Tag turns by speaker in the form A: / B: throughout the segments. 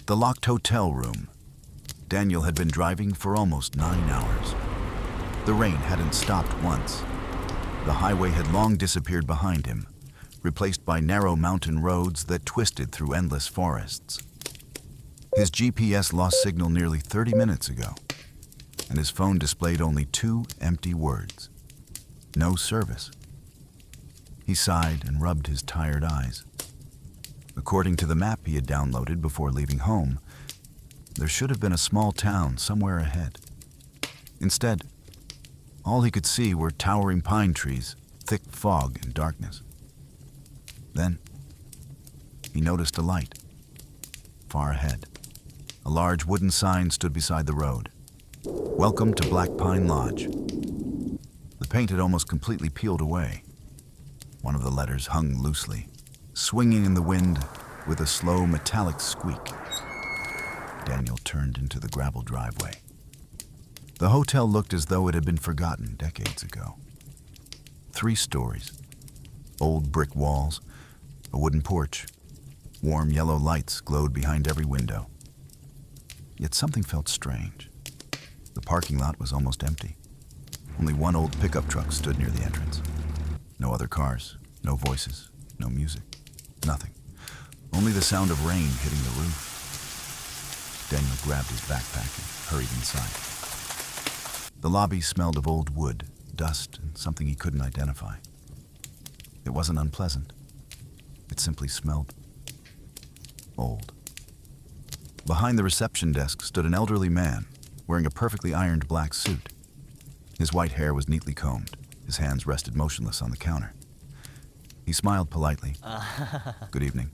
A: The locked hotel room. Daniel had been driving for almost 9 hours. The rain hadn't stopped once. The highway had long disappeared behind him, replaced by narrow mountain roads that twisted through endless forests. His GPS lost signal nearly 30 minutes ago, and his phone displayed only 2 empty words. No service. He sighed and rubbed his tired eyes. According to the map he had downloaded before leaving home, there should have been a small town somewhere ahead. Instead, all he could see were towering pine trees, thick fog, and darkness. Then, he noticed a light. Far ahead, a large wooden sign stood beside the road. "Welcome to Black Pine Lodge." The paint had almost completely peeled away. One of the letters hung loosely, swinging in the wind with a slow metallic squeak. Daniel turned into the gravel driveway. The hotel looked as though it had been forgotten decades ago. 3 stories, old brick walls, a wooden porch. Warm yellow lights glowed behind every window. Yet something felt strange. The parking lot was almost empty. Only one old pickup truck stood near the entrance. No other cars, no voices, no music, nothing. Only the sound of rain hitting the roof. Daniel grabbed his backpack and hurried inside. The lobby smelled of old wood, dust, and something he couldn't identify. It wasn't unpleasant. It simply smelled old. Behind the reception desk stood an elderly man wearing a perfectly ironed black suit. His white hair was neatly combed. His hands rested motionless on the counter. He smiled politely. "Good evening."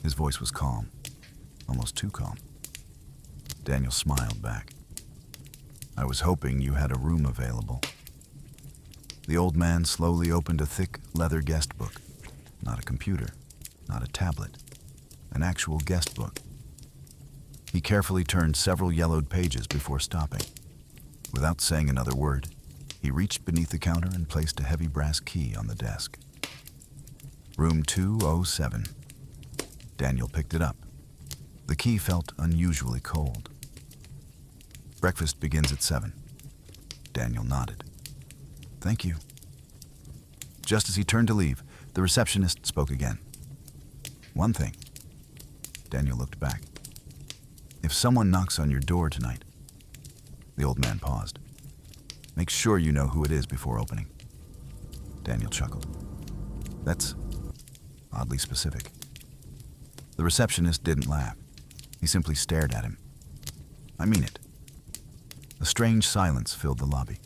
A: His voice was calm, almost too calm. Daniel smiled back. "I was hoping you had a room available." The old man slowly opened a thick leather guest book. Not a computer, not a tablet, an actual guest book. He carefully turned several yellowed pages before stopping. Without saying another word, he reached beneath the counter and placed a heavy brass key on the desk. Room 207. Daniel picked it up. The key felt unusually cold. "Breakfast begins at 7. Daniel nodded. "Thank you." Just as he turned to leave, the receptionist spoke again. "One thing." Daniel looked back. "If someone knocks on your door tonight..." The old man paused. "Make sure you know who it is before opening." Daniel chuckled. "That's oddly specific." The receptionist didn't laugh. He simply stared at him. "I mean it." A strange silence filled the lobby.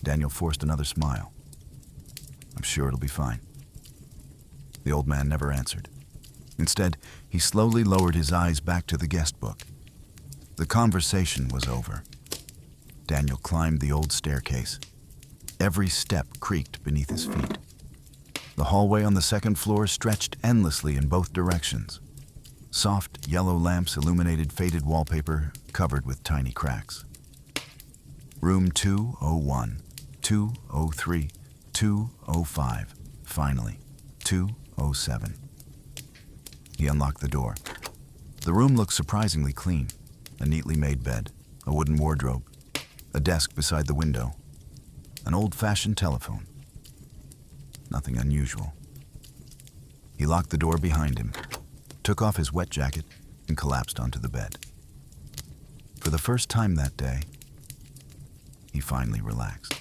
A: Daniel forced another smile. "I'm sure it'll be fine." The old man never answered. Instead, he slowly lowered his eyes back to the guest book. The conversation was over. Daniel climbed the old staircase. Every step creaked beneath his feet. The hallway on the second floor stretched endlessly in both directions. Soft yellow lamps illuminated faded wallpaper covered with tiny cracks. Room 201, 203, 205, finally, 207. He unlocked the door. The room looked surprisingly clean. A neatly made bed, a wooden wardrobe, a desk beside the window, an old-fashioned telephone. Nothing unusual. He locked the door behind him, took off his wet jacket, and collapsed onto the bed. For the first time that day, he finally relaxed.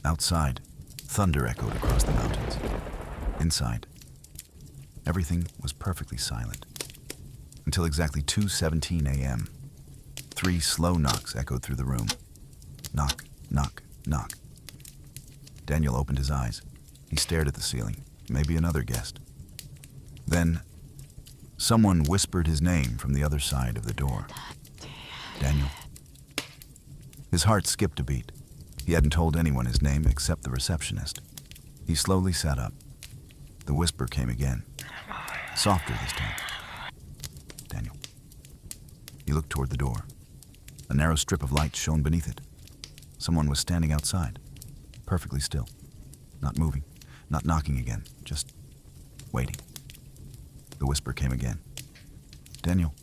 A: Outside, thunder echoed across the mountains. Inside, everything was perfectly silent. Until exactly 2:17 a.m., 3 slow knocks echoed through the room. Knock, knock, knock. Daniel opened his eyes. He stared at the ceiling. Maybe another guest. Then, someone whispered his name from the other side of the door. "Daniel." His heart skipped a beat. He hadn't told anyone his name except the receptionist. He slowly sat up. The whisper came again. Softer this time. "Daniel." He looked toward the door. A narrow strip of light shone beneath it. Someone was standing outside, perfectly still, not moving, not knocking again, just waiting. The whisper came again. Daniel.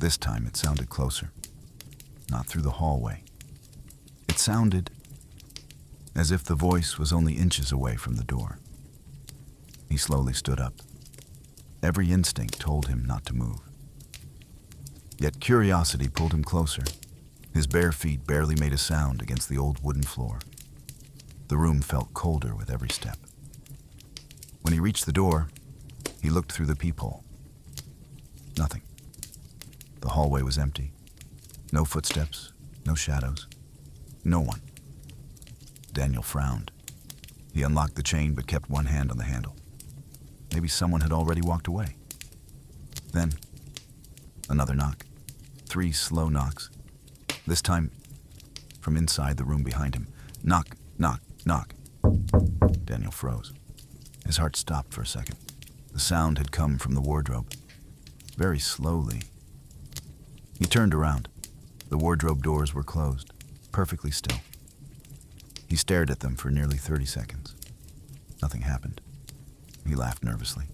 A: This time it sounded closer, not through the hallway. It sounded as if the voice was only inches away from the door. He slowly stood up. Every instinct told him not to move. Yet curiosity pulled him closer. His bare feet barely made a sound against the old wooden floor. The room felt colder with every step. When he reached the door, he looked through the peephole. Nothing. The hallway was empty. No footsteps, no shadows, no one. Daniel frowned. He unlocked the chain but kept one hand on the handle. Maybe someone had already walked away. Then, another knock. 3 slow knocks. This time, from inside the room behind him. Knock, knock, knock. Daniel froze. His heart stopped for a second. The sound had come from the wardrobe. Very slowly. He turned around. The wardrobe doors were closed, perfectly still. He stared at them for nearly 30 seconds. Nothing happened. He laughed nervously.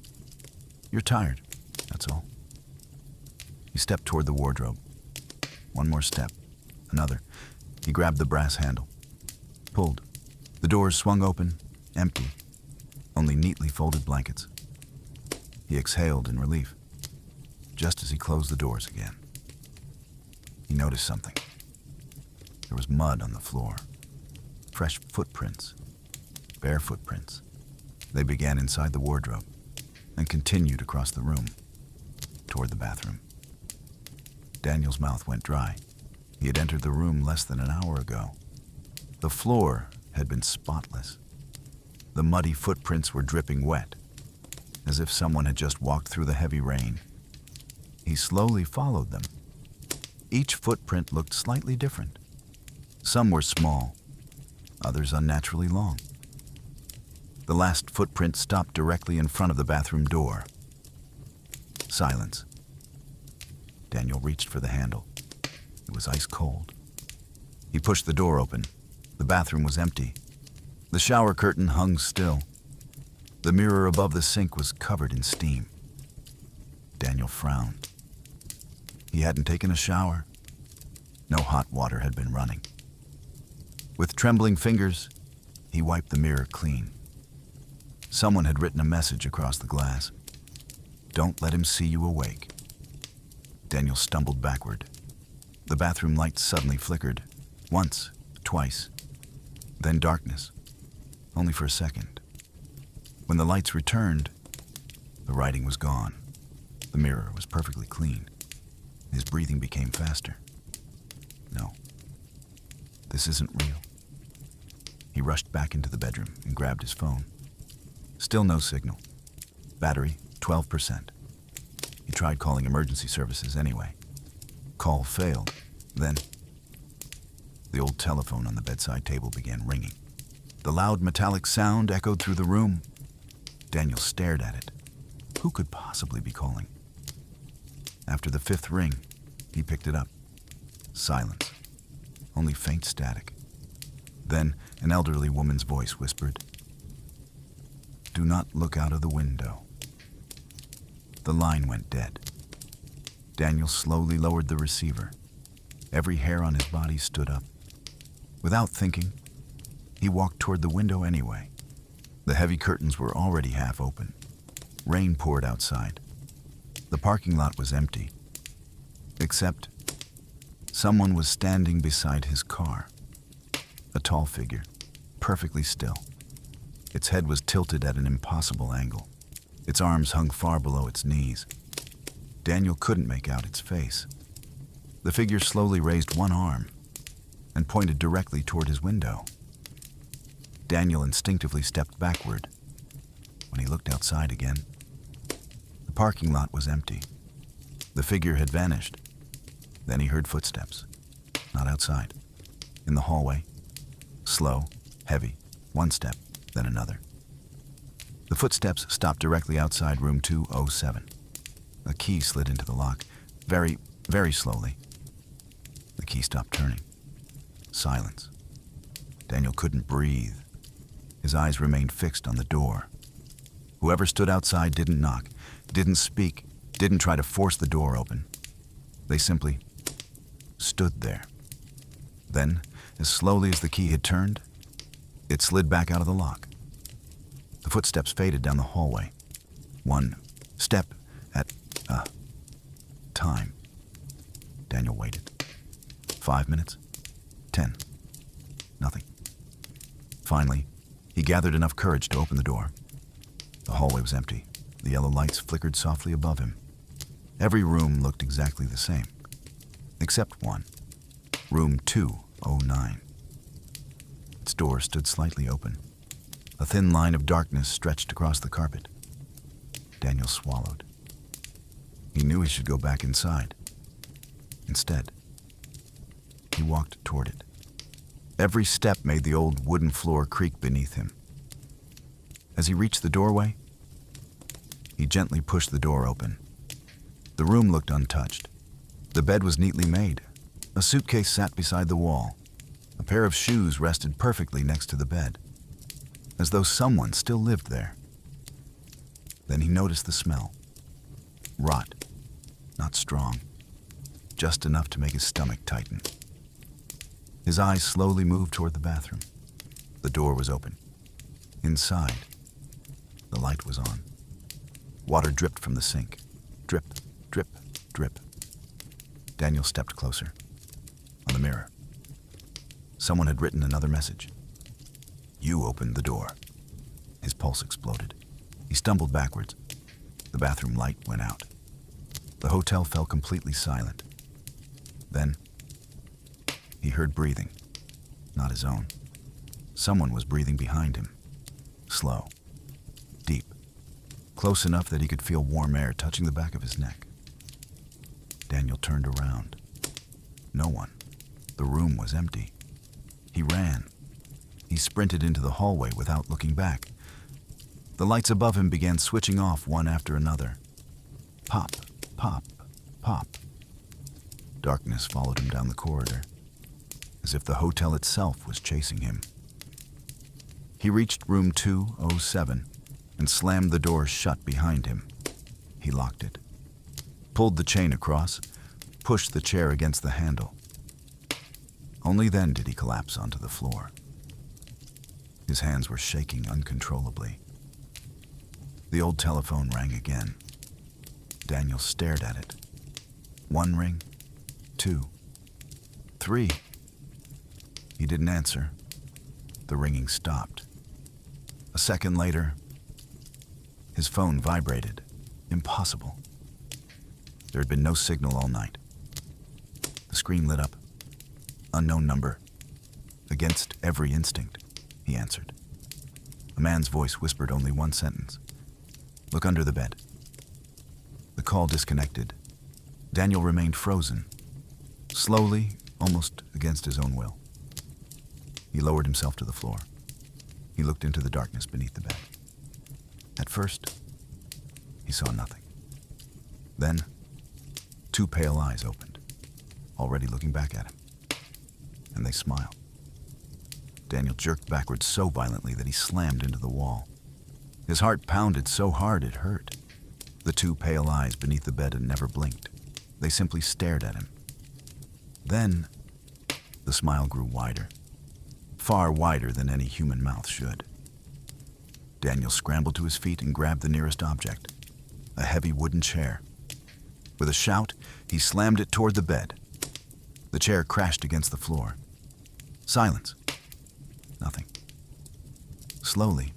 A: "You're tired, that's all." He stepped toward the wardrobe. One more step. Another. He grabbed the brass handle. Pulled. The doors swung open, empty. Only neatly folded blankets. He exhaled in relief, just as he closed the doors again. He noticed something. There was mud on the floor. Fresh footprints. Bare footprints. They began inside the wardrobe and continued across the room, toward the bathroom. Daniel's mouth went dry. He had entered the room less than an hour ago. The floor had been spotless. The muddy footprints were dripping wet, as if someone had just walked through the heavy rain. He slowly followed them. Each footprint looked slightly different. Some were small, others unnaturally long. The last footprint stopped directly in front of the bathroom door. Silence. Daniel reached for the handle. It was ice cold. He pushed the door open. The bathroom was empty. The shower curtain hung still. The mirror above the sink was covered in steam. Daniel frowned. He hadn't taken a shower. No hot water had been running. With trembling fingers, he wiped the mirror clean. Someone had written a message across the glass. "Don't let him see you awake." Daniel stumbled backward. The bathroom light suddenly flickered. Once, twice. Then darkness. Only for a second. When the lights returned, the writing was gone. The mirror was perfectly clean. His breathing became faster. No. This isn't real. He rushed back into the bedroom and grabbed his phone. Still no signal. Battery, 12%. He tried calling emergency services anyway. Call failed. Then, the old telephone on the bedside table began ringing. The loud metallic sound echoed through the room. Daniel stared at it. Who could possibly be calling? After the 5th ring, he picked it up. Silence. Only faint static. Then, an elderly woman's voice whispered, "Do not look out of the window." The line went dead. Daniel slowly lowered the receiver. Every hair on his body stood up. Without thinking, he walked toward the window anyway. The heavy curtains were already half open. Rain poured outside. The parking lot was empty, except someone was standing beside his car. A tall figure, perfectly still. Its head was tilted at an impossible angle. Its arms hung far below its knees. Daniel couldn't make out its face. The figure slowly raised one arm and pointed directly toward his window. Daniel instinctively stepped backward. When he looked outside again, the parking lot was empty. The figure had vanished. Then he heard footsteps. Not outside. In the hallway. Slow, heavy, one step, then another. The footsteps stopped directly outside room 207. A key slid into the lock, very, very slowly. The key stopped turning. Silence. Daniel couldn't breathe. His eyes remained fixed on the door. Whoever stood outside didn't knock, didn't speak, didn't try to force the door open. They simply stood there. Then, as slowly as the key had turned, it slid back out of the lock. The footsteps faded down the hallway, one step at a time. Daniel waited. 5 minutes, 10, nothing. Finally, he gathered enough courage to open the door. The hallway was empty. The yellow lights flickered softly above him. Every room looked exactly the same, except one, room 209. Its door stood slightly open. A thin line of darkness stretched across the carpet. Daniel swallowed. He knew he should go back inside. Instead, he walked toward it. Every step made the old wooden floor creak beneath him. As he reached the doorway, he gently pushed the door open. The room looked untouched. The bed was neatly made. A suitcase sat beside the wall. A pair of shoes rested perfectly next to the bed, as though someone still lived there. Then he noticed the smell. Rot. Not strong. Just enough to make his stomach tighten. His eyes slowly moved toward the bathroom. The door was open. Inside, the light was on. Water dripped from the sink. Drip, drip, drip. Daniel stepped closer. On the mirror, someone had written another message. You opened the door. His pulse exploded. He stumbled backwards. The bathroom light went out. The hotel fell completely silent. Then, he heard breathing. Not his own. Someone was breathing behind him. Slow. Deep. Close enough that he could feel warm air touching the back of his neck. Daniel turned around. No one. The room was empty. He ran. He sprinted into the hallway without looking back. The lights above him began switching off one after another. Pop, pop, pop. Darkness followed him down the corridor, as if the hotel itself was chasing him. He reached room 207 and slammed the door shut behind him. He locked it, pulled the chain across, pushed the chair against the handle. Only then did he collapse onto the floor. His hands were shaking uncontrollably. The old telephone rang again. Daniel stared at it. 1 ring, 2, 3. He didn't answer. The ringing stopped. A second later, his phone vibrated. Impossible. There had been no signal all night. The screen lit up. Unknown number. Against every instinct, he answered. A man's voice whispered only one sentence. Look under the bed. The call disconnected. Daniel remained frozen. Slowly, almost against his own will. He lowered himself to the floor. He looked into the darkness beneath the bed. At first, he saw nothing. Then, 2 pale eyes opened, already looking back at him. And they smiled. Daniel jerked backwards so violently that he slammed into the wall. His heart pounded so hard it hurt. The 2 pale eyes beneath the bed had never blinked. They simply stared at him. Then, the smile grew wider, far wider than any human mouth should. Daniel scrambled to his feet and grabbed the nearest object, a heavy wooden chair. With a shout, he slammed it toward the bed. The chair crashed against the floor. Silence. Nothing. Slowly,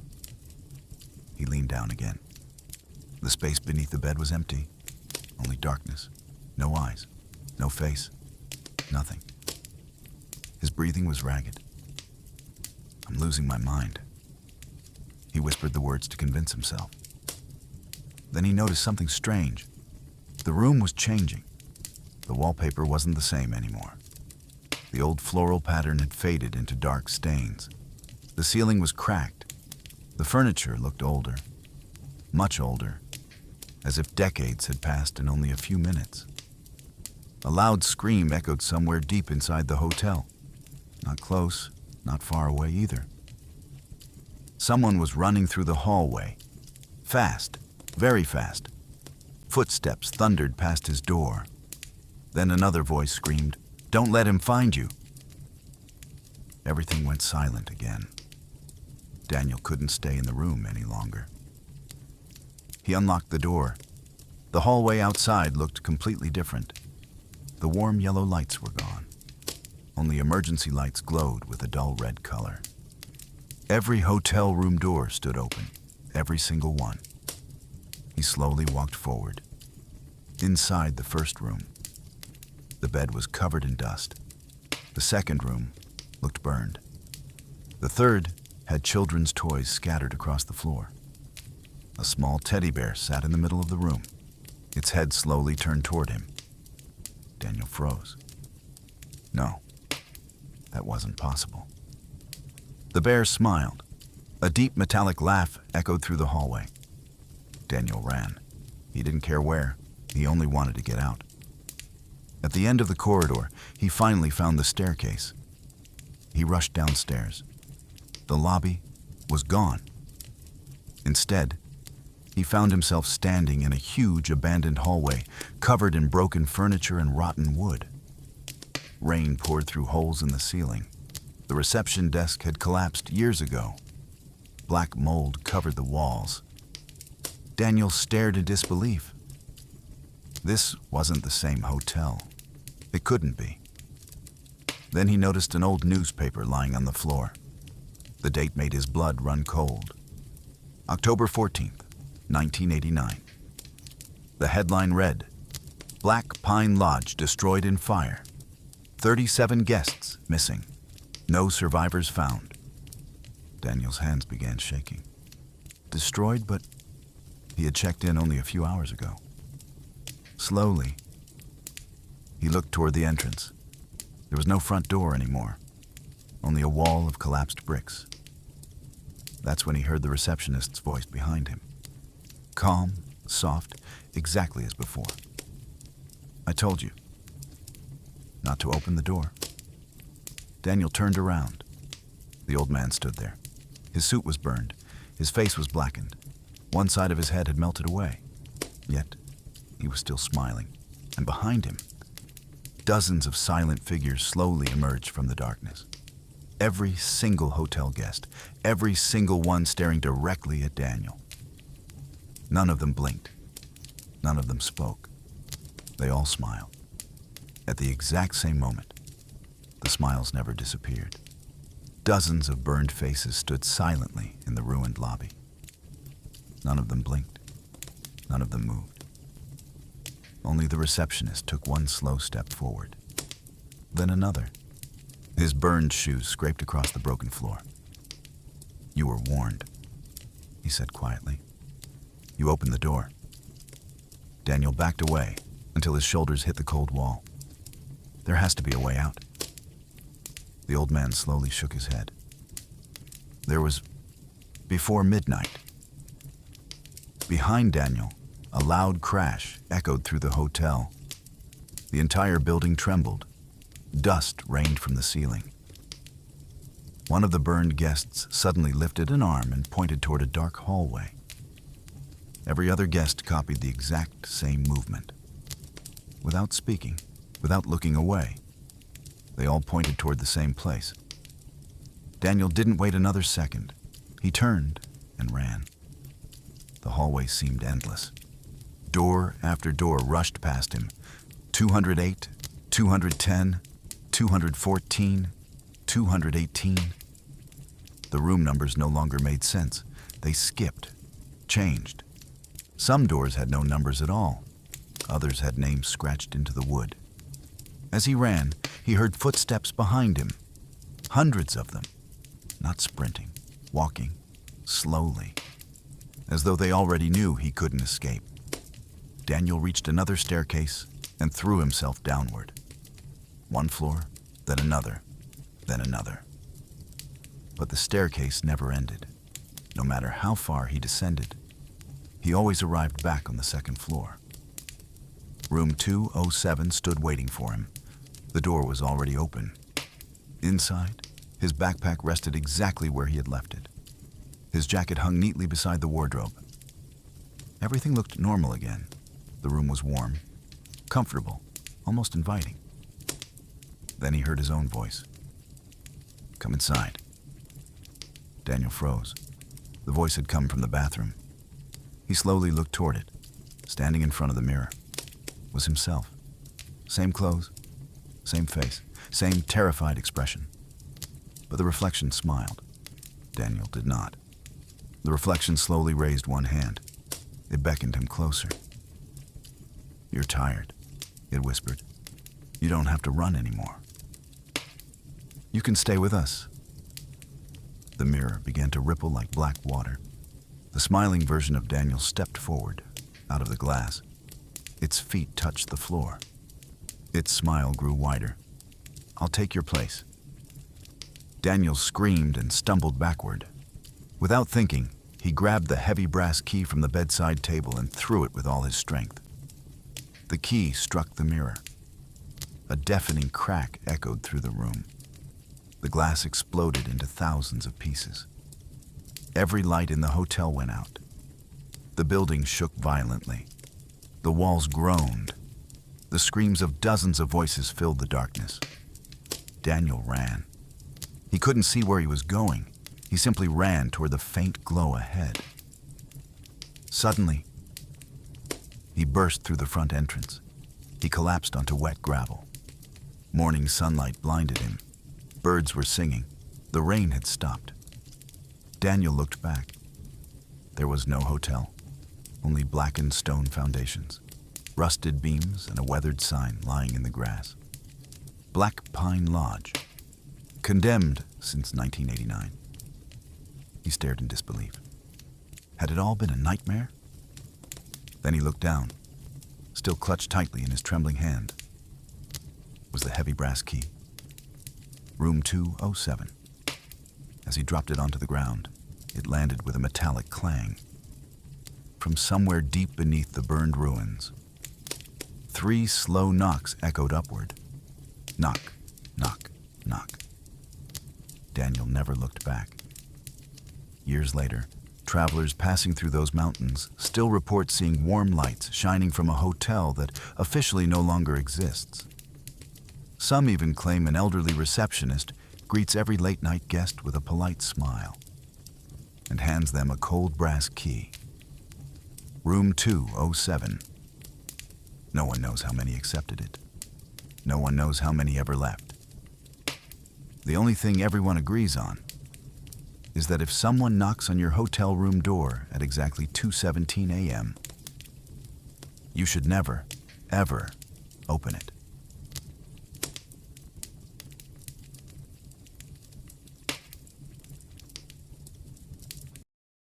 A: he leaned down again. The space beneath the bed was empty. Only darkness. No eyes. No face. Nothing. His breathing was ragged. I'm losing my mind. He whispered the words to convince himself. Then he noticed something strange. The room was changing. The wallpaper wasn't the same anymore. The old floral pattern had faded into dark stains. The ceiling was cracked. The furniture looked older, much older, as if decades had passed in only a few minutes. A loud scream echoed somewhere deep inside the hotel. Not close, not far away either. Someone was running through the hallway. Fast, very fast. Footsteps thundered past his door. Then another voice screamed, "Don't let him find you." Everything went silent again. Daniel couldn't stay in the room any longer. He unlocked the door. The hallway outside looked completely different. The warm yellow lights were gone. Only emergency lights glowed with a dull red color. Every hotel room door stood open, every single one. He slowly walked forward. Inside the first room, the bed was covered in dust. The second room looked burned. The third had children's toys scattered across the floor. A small teddy bear sat in the middle of the room. Its head slowly turned toward him. Daniel froze. No, that wasn't possible. The bear smiled. A deep metallic laugh echoed through the hallway. Daniel ran. He didn't care where. He only wanted to get out. At the end of the corridor, he finally found the staircase. He rushed downstairs. The lobby was gone. Instead, he found himself standing in a huge abandoned hallway covered in broken furniture and rotten wood. Rain poured through holes in the ceiling. The reception desk had collapsed years ago. Black mold covered the walls. Daniel stared in disbelief. This wasn't the same hotel. It couldn't be. Then he noticed an old newspaper lying on the floor. The date made his blood run cold. October 14th, 1989. The headline read, "Black Pine Lodge destroyed in fire. 37 guests missing. No survivors found." Daniel's hands began shaking. Destroyed, but he had checked in only a few hours ago. Slowly, he looked toward the entrance. There was no front door anymore, only a wall of collapsed bricks. That's when he heard the receptionist's voice behind him. Calm, soft, exactly as before. "I told you not to open the door." Daniel turned around. The old man stood there. His suit was burned. His face was blackened. One side of his head had melted away. Yet, he was still smiling. And behind him, dozens of silent figures slowly emerged from the darkness. Every single hotel guest, every single one staring directly at Daniel. None of them blinked. None of them spoke. They all smiled. At the exact same moment, the smiles never disappeared. Dozens of burned faces stood silently in the ruined lobby. None of them blinked. None of them moved. Only the receptionist took one slow step forward. Then another. His burned shoes scraped across the broken floor. "You were warned," he said quietly. "You opened the door." Daniel backed away until his shoulders hit the cold wall. "There has to be a way out." The old man slowly shook his head. There was before midnight. Behind Daniel, a loud crash echoed through the hotel. The entire building trembled. Dust rained from the ceiling. One of the burned guests suddenly lifted an arm and pointed toward a dark hallway. Every other guest copied the exact same movement. Without speaking, without looking away, they all pointed toward the same place. Daniel didn't wait another second. He turned and ran. The hallway seemed endless. Door after door rushed past him. 208, 210, 214, 218. The room numbers no longer made sense. They skipped, changed. Some doors had no numbers at all. Others had names scratched into the wood. As he ran, he heard footsteps behind him. Hundreds of them. Not sprinting, walking, slowly, as though they already knew he couldn't escape. Daniel reached another staircase and threw himself downward. One floor, then another, then another. But the staircase never ended. No matter how far he descended, he always arrived back on the second floor. Room 207 stood waiting for him. The door was already open. Inside, his backpack rested exactly where he had left it. His jacket hung neatly beside the wardrobe. Everything looked normal again. The room was warm, comfortable, almost inviting. Then he heard his own voice. "Come inside." Daniel froze. The voice had come from the bathroom. He slowly looked toward it. Standing in front of the mirror was himself. Same clothes, same face, same terrified expression. But the reflection smiled. Daniel did not. The reflection slowly raised one hand. It beckoned him closer. "You're tired," it whispered. "You don't have to run anymore. You can stay with us." The mirror began to ripple like black water. The smiling version of Daniel stepped forward, out of the glass. Its feet touched the floor. Its smile grew wider. "I'll take your place." Daniel screamed and stumbled backward. Without thinking, he grabbed the heavy brass key from the bedside table and threw it with all his strength. The key struck the mirror. A deafening crack echoed through the room. The glass exploded into thousands of pieces. Every light in the hotel went out. The building shook violently. The walls groaned. The screams of dozens of voices filled the darkness. Daniel ran. He couldn't see where he was going. He simply ran toward the faint glow ahead. Suddenly, he burst through the front entrance. He collapsed onto wet gravel. Morning sunlight blinded him. Birds were singing. The rain had stopped. Daniel looked back. There was no hotel, only blackened stone foundations, rusted beams, and a weathered sign lying in the grass. Black Pine Lodge. Condemned since 1989. He stared in disbelief. Had it all been a nightmare? Then he looked down. Still clutched tightly in his trembling hand was the heavy brass key. Room 207. As he dropped it onto the ground, it landed with a metallic clang. From somewhere deep beneath the burned ruins, 3 slow knocks echoed upward. Knock, knock, knock. Daniel never looked back. Years later, travelers passing through those mountains still report seeing warm lights shining from a hotel that officially no longer exists. Some even claim an elderly receptionist greets every late-night guest with a polite smile and hands them a cold brass key. Room 207. No one knows how many accepted it. No one knows how many ever left. The only thing everyone agrees on is that if someone knocks on your hotel room door at exactly 2:17 a.m., you should never, ever open it.